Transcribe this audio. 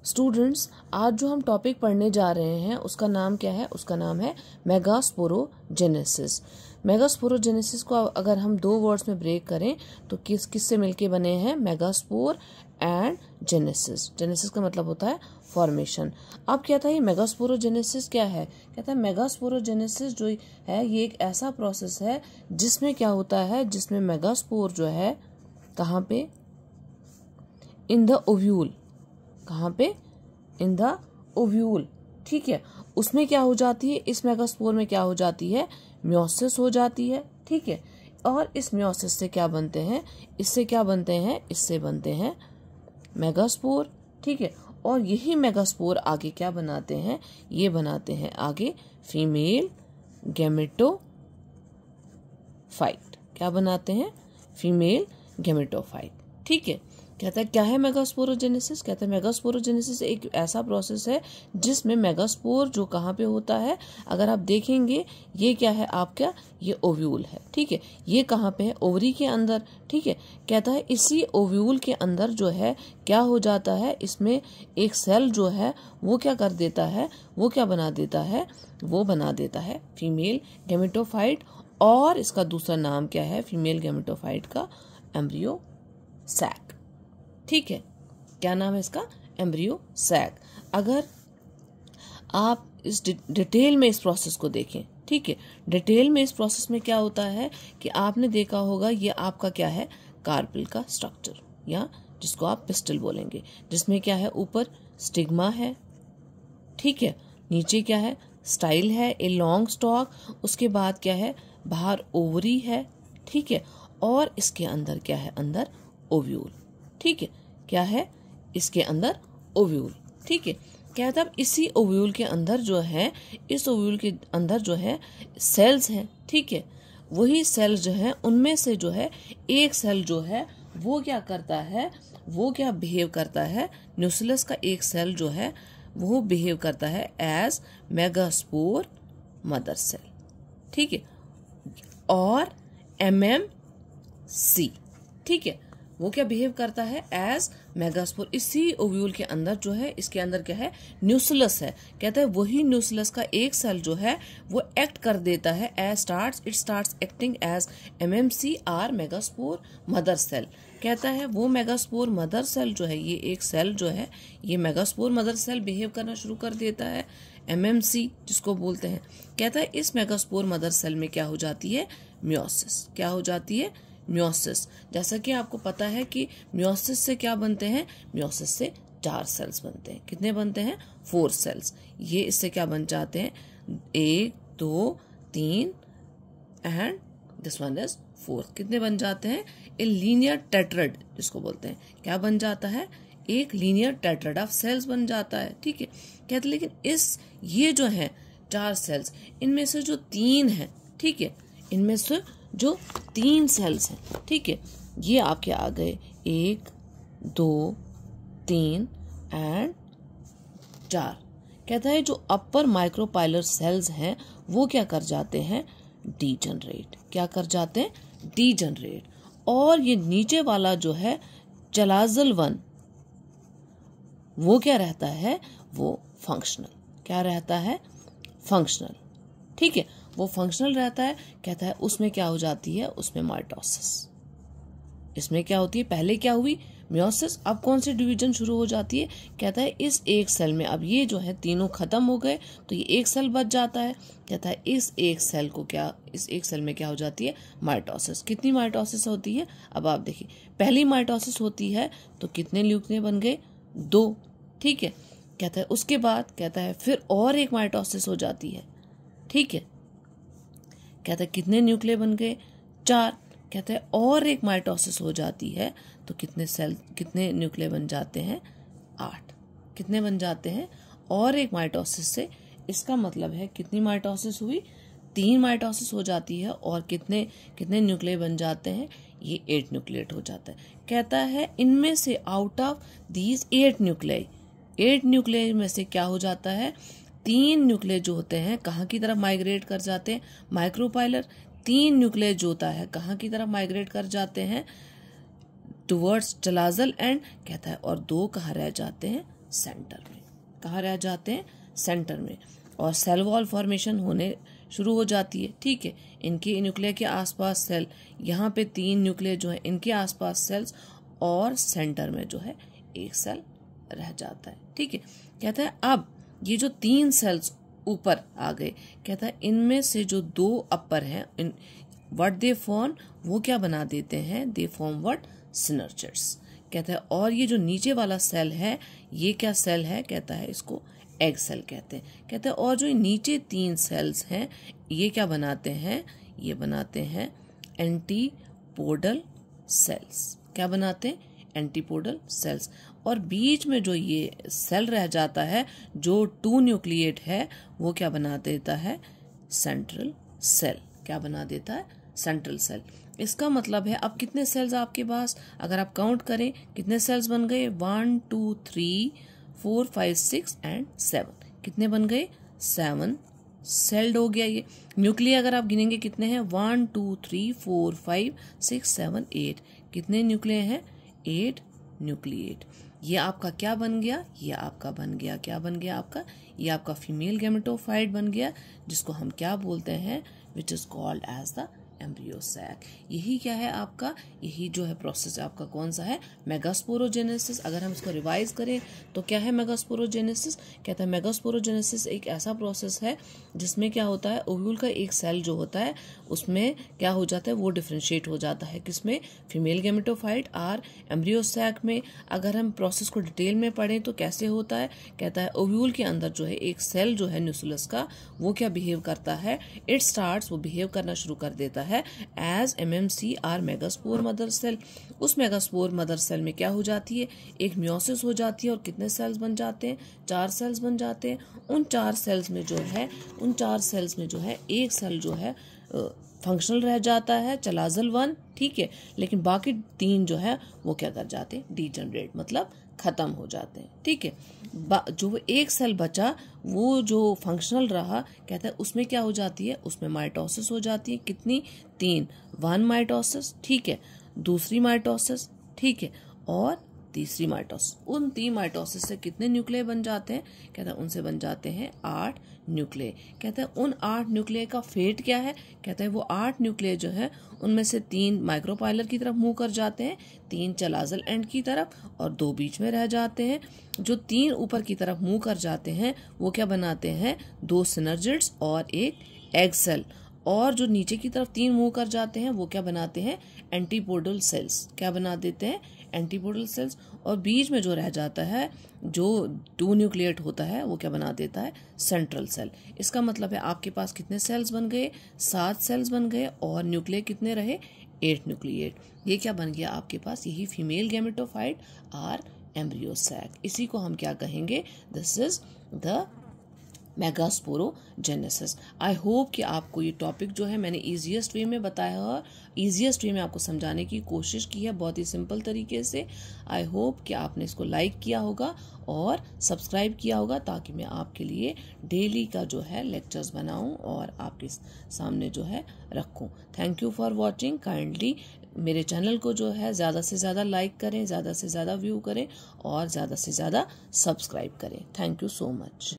Students, आज जो हम टॉपिक पढ़ने जा रहे हैं उसका नाम क्या है? उसका नाम है मेगास्पोरोजेनेसिस। मेगास्पोरोजेनेसिस को अगर हम दो वर्ड्स में ब्रेक करें तो किस से मिलके बने हैं? Megaspore and genesis. जेनेसिस का मतलब होता है फॉर्मेशन। अब क्या था ये मेगास्पोरोजेनेसिस क्या है? कहता है मेगास्पोरोजेनेसिस जो है ये एक ऐसा प्रोसेस है जिसमें क्या होता है, जिसमें मेगास्पोर जो है कहाँ पे? In the ovule. कहाँ पे? In the ovule. ठीक है, उसमें क्या हो जाती है? इस मेगास्पोर में क्या हो जाती है? म्योसिस हो जाती है। ठीक है, और इस म्योसिस से क्या बनते हैं? इससे क्या बनते हैं? इससे बनते हैं मेगास्पोर। ठीक है, और यही मेगास्पोर आगे क्या बनाते हैं? ये बनाते हैं आगे फीमेल गैमेटोफाइट। क्या बनाते हैं? Female gametophyte. ठीक है, कहता है क्या है मेगास्पोरोजेनेसिस? कहता है मेगास्पोरोजेनेसिस एक ऐसा प्रोसेस है जिसमें मेगास्पोर जो कहाँ पे होता है, अगर आप देखेंगे ये क्या है आपका? ये ओव्यूल है। ठीक है, ये कहाँ पे है? ओवरी के अंदर। ठीक है, कहता है इसी ओव्यूल के अंदर जो है क्या हो जाता है, इसमें एक सेल जो है वो क्या कर देता है? वो क्या बना देता है? वो बना देता है फीमेल गैमेटोफाइट। और इसका दूसरा नाम क्या है फीमेल गैमेटोफाइट का? Embryo sac. ठीक है, क्या नाम है इसका? Embryo sac. अगर आप इस डिटेल में इस प्रोसेस को देखें, ठीक है, डिटेल में इस प्रोसेस में क्या होता है कि आपने देखा होगा ये आपका क्या है? कार्पेल का स्ट्रक्चर, या जिसको आप पिस्टल बोलेंगे, जिसमें क्या है? ऊपर स्टिग्मा है। ठीक है, नीचे क्या है? स्टाइल है, ए लॉन्ग स्टॉक। उसके बाद क्या है? बाहर ओवरी है। ठीक है, और इसके अंदर क्या है? अंदर ओव्यूल। ठीक है, क्या है? इसके अंदर ओव्यूल। ठीक है, क्या था? इसी ओव्यूल के अंदर जो है, इस ओव्यूल के अंदर जो है सेल्स हैं। ठीक है, वही सेल्स जो है उनमें से जो है एक सेल जो है वो क्या करता है? वो क्या बिहेव करता है? न्यूक्लियस का एक सेल जो है वो बिहेव करता है एज मेगास्पोर मदर सेल। ठीक है, और MMC। ठीक है, वो क्या बिहेव करता है? As megaspore. इसी ओव्यूल के अंदर जो है, इसके अंदर क्या है? न्यूक्लियस है। कहता है वही न्यूक्लियस का एक सेल जो है वो एक्ट कर देता है it starts acting as MMC or megaspore mother cell. कहता है वो मेगास्पोर मदर सेल जो है, ये एक सेल जो है ये मेगास्पोर मदर सेल बिहेव करना शुरू कर देता है, MMC जिसको बोलते हैं। कहता है इस मेगास्पोर मदर सेल में क्या हो जाती है? म्योसिस। क्या हो जाती है? म्योसिस। जैसा कि आपको पता है कि म्योसिस से क्या बनते हैं? म्योसिस से 4 सेल्स बनते हैं। कितने बनते हैं? 4 सेल्स। ये इससे क्या बन जाते हैं? 1 2 3 एंड दिस वन इज 4। कितने बन जाते हैं? ए लीनियर टेट्राड जिसको बोलते हैं। क्या बन जाता है? एक लीनियर टेट्राड ऑफ सेल्स बन जाता है। ठीक है, कहते लेकिन ये जो है 4 सेल्स, इनमें से जो 3 है, ठीक है, इनमें से जो 3 सेल्स हैं, ठीक है, ये आपके आ गए 1 2 3 एंड 4। कहता है जो अपर माइक्रोपाइलर सेल्स हैं वो क्या कर जाते हैं? डीजनरेट। क्या कर जाते हैं? डीजनरेट। और ये नीचे वाला जो है चलाजल 1 वो क्या रहता है? वो फंक्शनल। क्या रहता है? फंक्शनल। ठीक है, वो फंक्शनल रहता है। कहता है उसमें क्या हो जाती है? उसमें माइटोसिस। इसमें क्या होती है? पहले क्या हुई? म्योसिस। अब कौन सी डिवीजन शुरू हो जाती है? कहता है इस एक सेल में, अब ये जो है तीनों खत्म हो गए तो ये एक सेल बच जाता है। कहता है इस एक सेल में क्या हो जाती है? माइटोसिस। कितनी माइटोसिस होती है? अब आप देखिए, पहली माइटोसिस होती है तो कितने न्यूक्लियर बन गए? 2। ठीक है, कहता है उसके बाद कहता है फिर और एक माइटोसिस हो जाती है। ठीक है, कहता है कितने न्यूक्लियर बन गए? 4। कहता है और एक माइटोसिस हो जाती है तो कितने न्यूक्लियर बन जाते हैं? 8। कितने बन जाते हैं? और एक माइटोसिस से, इसका मतलब है कितनी माइटोसिस हुई? 3 माइटोसिस हो जाती है और कितने न्यूक्लियर बन जाते हैं? ये 8 न्यूक्लिएट हो जाता है। कहता है इनमें से आउट ऑफ दीज 8 न्यूक्लियर में से क्या हो जाता है? 3 न्यूक्लियर जो होते हैं कहाँ की तरफ माइग्रेट कर जाते हैं? माइक्रोपाइलर। 3 न्यूक्लियर जो होता है कहाँ की तरफ माइग्रेट कर जाते हैं? Towards chalazal end. कहता है और 2 कहाँ रह जाते हैं? सेंटर में। कहाँ रह जाते हैं? सेंटर में। और सेल वॉल फॉर्मेशन होने शुरू हो जाती है। ठीक है, इनके न्यूक्लियर के आसपास सेल, यहाँ पे 3 न्यूक्लियर जो है इनके आसपास सेल्स, और सेंटर में जो है एक सेल रह जाता है। ठीक है, कहता है अब ये जो 3 सेल्स ऊपर आ गए, कहता है इनमें से जो 2 अपर हैं, इन व्हाट दे फॉर्म, वो क्या बना देते हैं? They form what? सिनर्जिड्स। कहता है और ये जो नीचे वाला सेल है, ये क्या सेल है? कहता है इसको एग सेल कहते हैं। कहते हैं और जो नीचे 3 सेल्स हैं, ये क्या बनाते हैं? ये बनाते हैं एंटीपोडल सेल्स। क्या बनाते हैं? Antipodal cells. और बीच में जो ये सेल रह जाता है, जो 2 न्यूक्लिएट है, वो क्या बना देता है? Central cell. क्या बना देता है? Central cell. इसका मतलब है अब कितने सेल्स आपके पास, अगर आप काउंट करें कितने सेल्स बन गए? 1 2 3 4 5 6 एंड 7। कितने बन गए? 7 सेल्ड हो गया ये। न्यूक्लियर अगर आप गिनेंगे कितने हैं? 1 2 3 4 5 6 7 8। कितने न्यूक्लियर हैं? 8 न्यूक्लिएट। ये आपका क्या बन गया? ये आपका बन गया, क्या बन गया आपका? ये आपका फीमेल गैमेटोफाइट बन गया, जिसको हम क्या बोलते हैं? Which is called as the embryo sac. यही क्या है आपका? यही जो है प्रोसेस आपका कौन सा है? मेगास्पोरोजेनेसिस। अगर हम इसको रिवाइज करें तो क्या है मेगास्पोरोजेनेसिस? कहता है मेगास्पोरोजेनेसिस एक ऐसा प्रोसेस है जिसमें क्या होता है, ओव्यूल का एक सेल जो होता है उसमें क्या हो जाता है, वो डिफ्रेंशिएट हो जाता है। किसमें? फीमेल गैमेटोफाइट और एम्ब्रियो सैक में। अगर हम प्रोसेस को डिटेल में पढ़ें तो कैसे होता है? कहता है ओव्यूल के अंदर जो है एक सेल जो है न्यूक्लियस का, वो क्या बिहेव करता है? इट स्टार्ट्स, वो बिहेव करना शुरू कर देता है एज MMC और मेगास्पोर मदर सेल। उस मेगास्पोर मदर सेल में क्या हो जाती है? एक मियोसिस हो जाती है और कितने सेल्स बन जाते हैं? 4 सेल्स बन जाते हैं। उन 4 सेल्स में जो है एक सेल जो है फंक्शनल रह जाता है, चलाजल 1। ठीक है, लेकिन बाकी 3 जो है वो क्या कर जाते हैं? डीजनरेट, मतलब खत्म हो जाते हैं। ठीक है, जो एक सेल बचा वो जो फंक्शनल रहा, कहता है उसमें क्या हो जाती है? उसमें माइटोसिस हो जाती है। कितनी? 3। 1 माइटोसिस, ठीक है, दूसरी माइटोसिस, ठीक है, और तीसरी माइटोसिस। उन 3 माइटोसिस से कितने न्यूक्लियर बन जाते हैं? कहता है उनसे बन जाते हैं 8 न्यूक्लियर। कहता है उन 8 न्यूक्लियर का फेट क्या है? कहता है वो 8 न्यूक्लियर जो है उनमें से 3 माइक्रोपाइलर की तरफ मूव कर जाते हैं, 3 चलाजल एंड की तरफ, और 2 बीच में रह जाते हैं। जो 3 ऊपर की तरफ मूव कर जाते हैं वो क्या बनाते हैं? 2 सिनर्जिड्स और एक एग सेल। और जो नीचे की तरफ 3 मूव कर जाते हैं वो क्या बनाते हैं? Antipodal cells. क्या बना देते हैं? Antipodal cells. और बीच में जो रह जाता है, जो 2 न्यूक्लिएट होता है, वो क्या बना देता है? Central cell. इसका मतलब है आपके पास कितने सेल्स बन गए? 7 सेल्स बन गए, और न्यूक्लियर कितने रहे? 8 न्यूक्लिएट। ये क्या बन गया आपके पास? यही फीमेल गैमेटोफाइट और एम्ब्रियो सैक। इसी को हम क्या कहेंगे? This is the megasporogenesis. I hope कि आपको ये टॉपिक जो है मैंने इजीएस्ट वे में बताया और इजीएस्ट वे में आपको समझाने की कोशिश की है, बहुत ही सिंपल तरीके से। आई होप कि आपने इसको लाइक किया होगा और सब्सक्राइब किया होगा, ताकि मैं आपके लिए डेली का जो है लेक्चर्स बनाऊं और आपके सामने जो है रखूं। Thank you for watching. Kindly मेरे चैनल को जो है ज़्यादा से ज़्यादा लाइक करें, ज़्यादा से ज़्यादा व्यू करें और ज़्यादा से ज़्यादा सब्सक्राइब करें। Thank you so much.